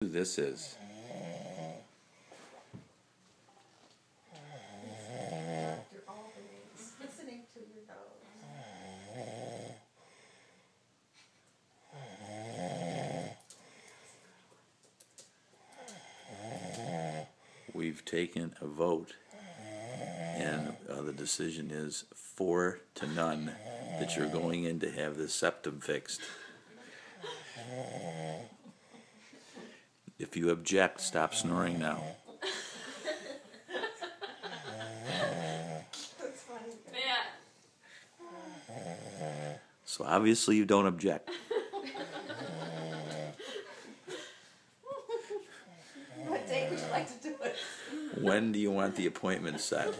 This is. Dr. Albanese, listening to your nose. We've taken a vote, and the decision is 4-0 that you're going in to have the septum fixed. If you object, stop snoring now. That's funny. So obviously you don't object. What day would you like to do it? When do you want the appointment set?